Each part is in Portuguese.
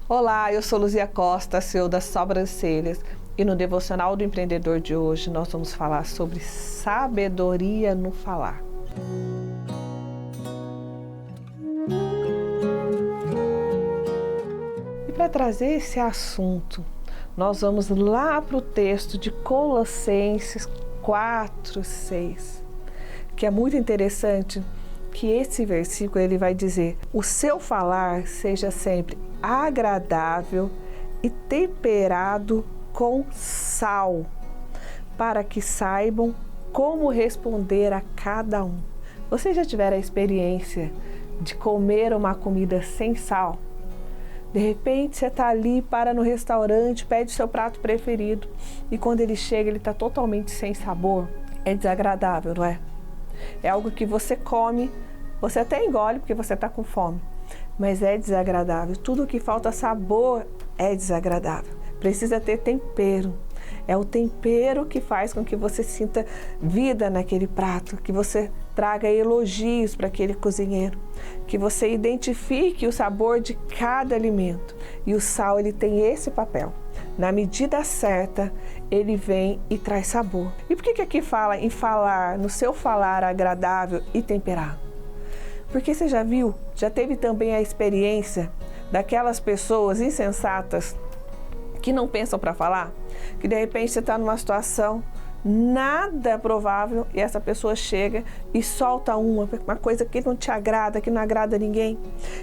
Olá, eu sou Luzia Costa, CEO das Sobrancelhas, e no Devocional do Empreendedor de hoje nós vamos falar sobre sabedoria no falar. E para trazer esse assunto, nós vamos lá para o texto de Colossenses 4:6, que é muito interessante, que esse versículo ele vai dizer: o seu falar seja sempre agradável e temperado com sal, para que saibam como responder a cada um. Vocês já tiveram a experiência de comer uma comida sem sal? De repente você está ali, para no restaurante, pede seu prato preferido e quando ele chega ele está totalmente sem sabor. É desagradável, não é? É algo que você come, você até engole porque você está com fome, mas é desagradável. Tudo que falta sabor é desagradável. Precisa ter tempero. É o tempero que faz com que você sinta vida naquele prato, que você traga elogios para aquele cozinheiro, que você identifique o sabor de cada alimento. E o sal, ele tem esse papel. Na medida certa, ele vem e traz sabor. E por que aqui fala em falar, no seu falar agradável e temperado? Porque você já viu, já teve também a experiência daquelas pessoas insensatas que não pensam para falar? Que de repente você está numa situação nada provável e essa pessoa chega e solta uma coisa que não te agrada, que não agrada a ninguém,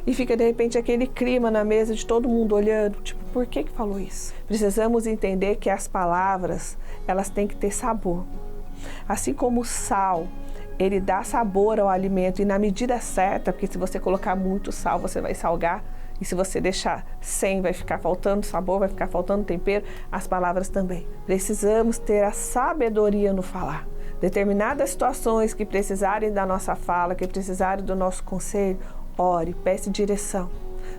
e fica de repente aquele clima na mesa de todo mundo olhando, tipo, por que falou isso? Precisamos entender que as palavras, elas têm que ter sabor. Assim como o sal, ele dá sabor ao alimento e na medida certa, porque se você colocar muito sal, você vai salgar. E se você deixar sem, vai ficar faltando sabor, vai ficar faltando tempero, as palavras também. Precisamos ter a sabedoria no falar. Determinadas situações que precisarem da nossa fala, que precisarem do nosso conselho, ore, peça direção.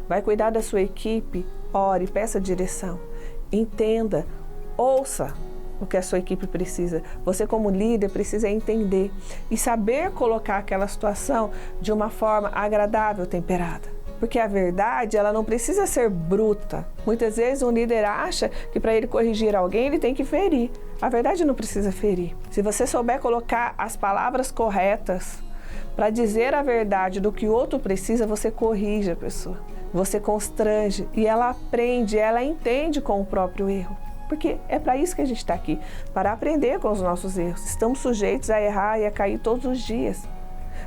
Vai cuidar da sua equipe, ore, peça direção. Entenda, ouça o que a sua equipe precisa. Você como líder precisa entender e saber colocar aquela situação de uma forma agradável, temperada. Porque a verdade, ela não precisa ser bruta. Muitas vezes um líder acha que para ele corrigir alguém, ele tem que ferir. A verdade não precisa ferir. Se você souber colocar as palavras corretas para dizer a verdade do que o outro precisa, você corrige a pessoa. Você constrange e ela aprende, ela entende com o próprio erro. Porque é para isso que a gente está aqui, para aprender com os nossos erros. Estamos sujeitos a errar e a cair todos os dias.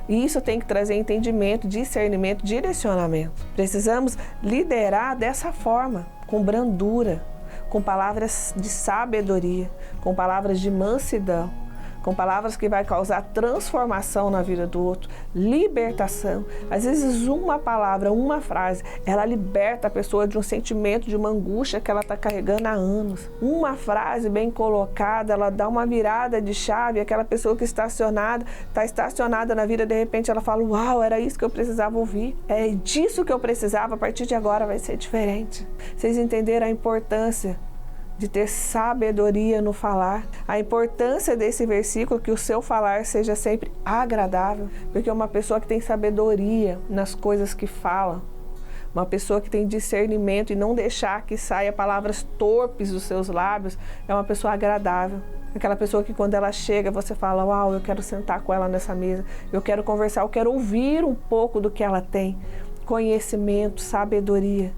E isso tem que trazer entendimento, discernimento, direcionamento. Precisamos liderar dessa forma, com brandura, com palavras de sabedoria, com palavras de mansidão, com palavras que vai causar transformação na vida do outro, libertação. Às vezes uma palavra, uma frase, ela liberta a pessoa de um sentimento, de uma angústia que ela está carregando há anos. Uma frase bem colocada, ela dá uma virada de chave, aquela pessoa que está estacionada na vida, de repente ela fala, uau, era isso que eu precisava ouvir. É disso que eu precisava, a partir de agora vai ser diferente. Vocês entenderam a importância de ter sabedoria no falar, a importância desse versículo, que o seu falar seja sempre agradável, porque uma pessoa que tem sabedoria nas coisas que fala, uma pessoa que tem discernimento e não deixar que saia palavras torpes dos seus lábios, é uma pessoa agradável. Aquela pessoa que quando ela chega, você fala, uau, eu quero sentar com ela nessa mesa, eu quero conversar, eu quero ouvir um pouco do que ela tem. Conhecimento, sabedoria.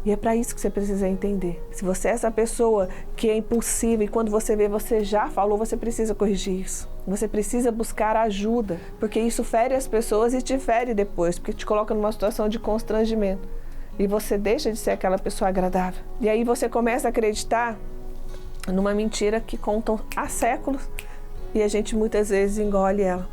E é para isso que você precisa entender. Se você é essa pessoa que é impulsiva e quando você vê, você já falou, você precisa corrigir isso. Você precisa buscar ajuda, porque isso fere as pessoas e te fere depois, porque te coloca numa situação de constrangimento. E você deixa de ser aquela pessoa agradável. E aí você começa a acreditar numa mentira que contam há séculos e a gente muitas vezes engole ela.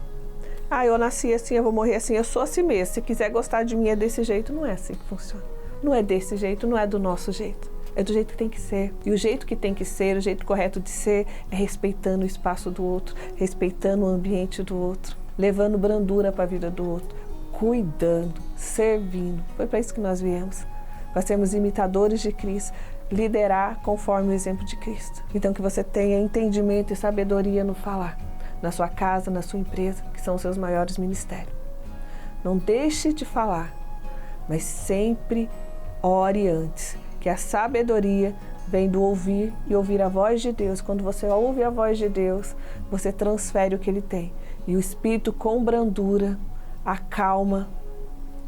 Ah, eu nasci assim, eu vou morrer assim, eu sou assim mesmo. Se quiser gostar de mim é desse jeito, não é assim que funciona. Não é desse jeito, não é do nosso jeito. É do jeito que tem que ser. E o jeito que tem que ser, o jeito correto de ser, é respeitando o espaço do outro, respeitando o ambiente do outro, levando brandura para a vida do outro, cuidando, servindo. Foi para isso que nós viemos. Para sermos imitadores de Cristo, liderar conforme o exemplo de Cristo. Então que você tenha entendimento e sabedoria no falar, na sua casa, na sua empresa, que são os seus maiores ministérios. Não deixe de falar, mas sempre ore antes, que a sabedoria vem do ouvir e ouvir a voz de Deus. Quando você ouve a voz de Deus, você transfere o que Ele tem. E o Espírito, com brandura, acalma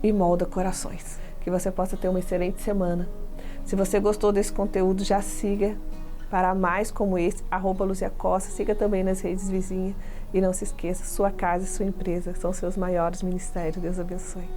e molda corações. Que você possa ter uma excelente semana. Se você gostou desse conteúdo, já siga para mais como esse, @LuziaCosta. Siga também nas redes vizinhas. E não se esqueça, sua casa e sua empresa são seus maiores ministérios. Deus abençoe.